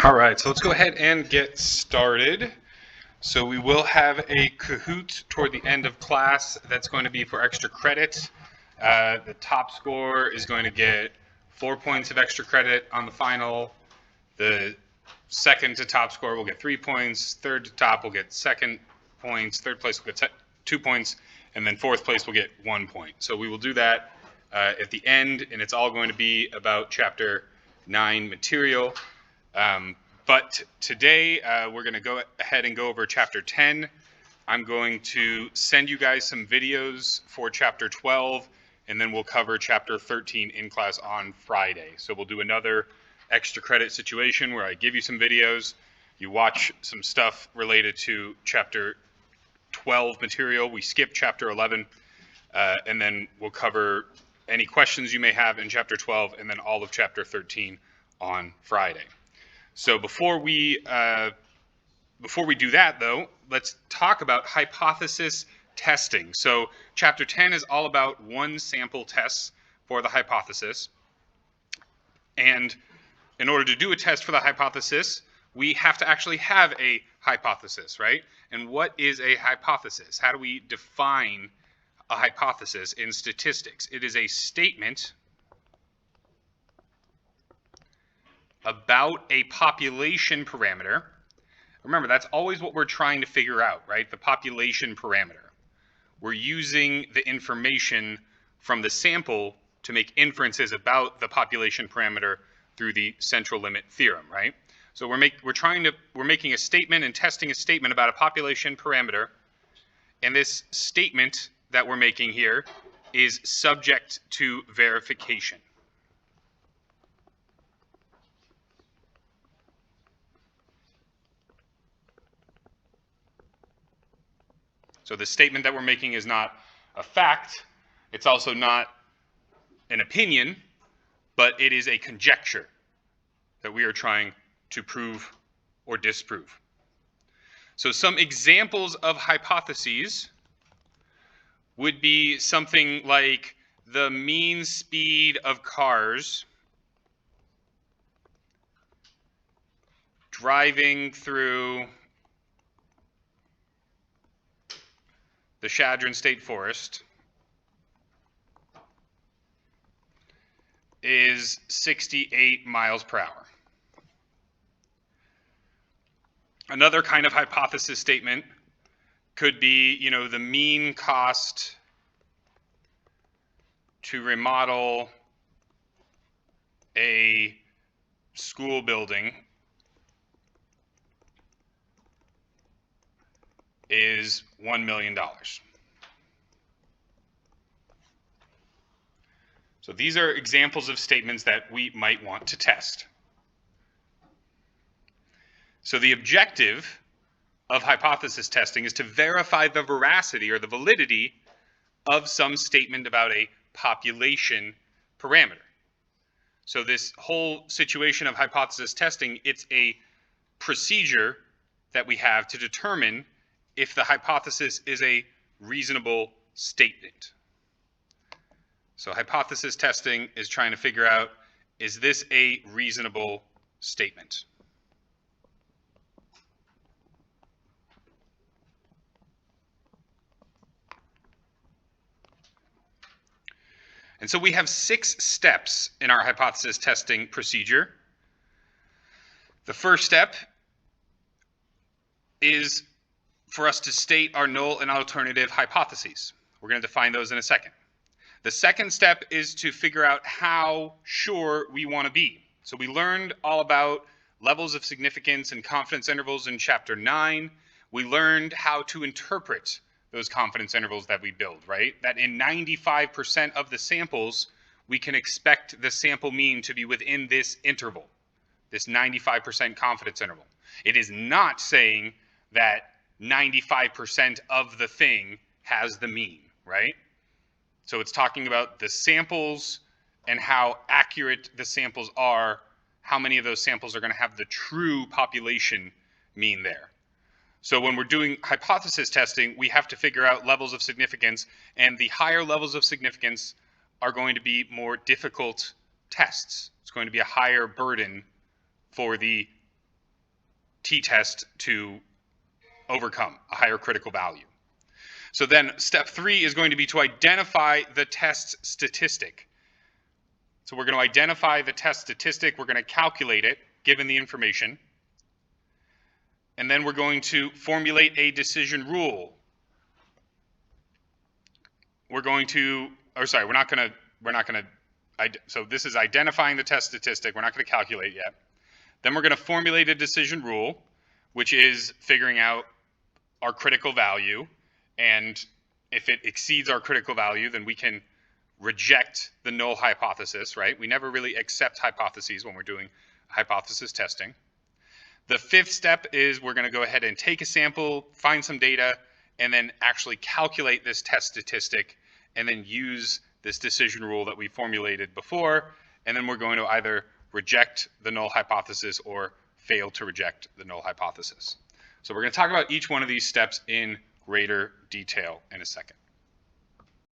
All right, so let's go ahead and get started. So we will have a Kahoot toward the end of class that's going to be for extra credit. The top score is going to get 4 points of extra credit on the final. The second to top score will get 3 points. Third to top will get second points. Third place will get 2 points. And then fourth place will get 1 point. So we will do that at the end, and it's all going to be about Chapter 9 material. But today we're going to go ahead and go over Chapter 10. I'm going to send you guys some videos for Chapter 12, and then we'll cover Chapter 13 in class on Friday. So we'll do another extra credit situation where I give you some videos, you watch some stuff related to Chapter 12 material, we skip Chapter 11, and then we'll cover any questions you may have in Chapter 12, and then all of Chapter 13 on Friday. So before we do that, though, let's talk about hypothesis testing. So Chapter 10 is all about one sample tests for the hypothesis. And in order to do a test for the hypothesis, we have to actually have a hypothesis, right? And what is a hypothesis? How do we define a hypothesis in statistics? It is a statement about a population parameter. Remember, that's always what we're trying to figure out, right? The population parameter. We're using the information from the sample to make inferences about the population parameter through the central limit theorem, right? So we're making a statement and testing a statement about a population parameter, and this statement that we're making here is subject to verification. So the statement that we're making is not a fact, it's also not an opinion, but it is a conjecture that we are trying to prove or disprove. So some examples of hypotheses would be something like the mean speed of cars driving through the Chadron State Forest is 68 miles per hour. Another kind of hypothesis statement could be, the mean cost to remodel a school building is $1 million. So these are examples of statements that we might want to test. So the objective of hypothesis testing is to verify the veracity or the validity of some statement about a population parameter. So this whole situation of hypothesis testing, it's a procedure that we have to determine if the hypothesis is a reasonable statement. So hypothesis testing is trying to figure out, is this a reasonable statement? And so we have 6 steps in our hypothesis testing procedure. The first step is for us to state our null and alternative hypotheses. We're going to define those in a second. The second step is to figure out how sure we want to be. So we learned all about levels of significance and confidence intervals in Chapter 9. We learned how to interpret those confidence intervals that we build, right? That in 95% of the samples, we can expect the sample mean to be within this interval, this 95% confidence interval. It is not saying that 95% of the thing has the mean, right? So it's talking about the samples and how accurate the samples are, how many of those samples are going to have the true population mean there. So when we're doing hypothesis testing, we have to figure out levels of significance, and the higher levels of significance are going to be more difficult tests. It's going to be a higher burden for the t-test to overcome a higher critical value. So then step 3 is going to be to identify the test statistic. So we're going to identify the test statistic. We're going to calculate it given the information. And then we're going to formulate a decision rule. We're not going to, so this is identifying the test statistic. We're not going to calculate yet. Then we're going to formulate a decision rule, which is figuring out our critical value. And if it exceeds our critical value, then we can reject the null hypothesis, right? We never really accept hypotheses when we're doing hypothesis testing. The 5th step is we're going to go ahead and take a sample, find some data, and then actually calculate this test statistic, and then use this decision rule that we formulated before, and then we're going to either reject the null hypothesis or fail to reject the null hypothesis. So we're going to talk about each one of these steps in greater detail in a second.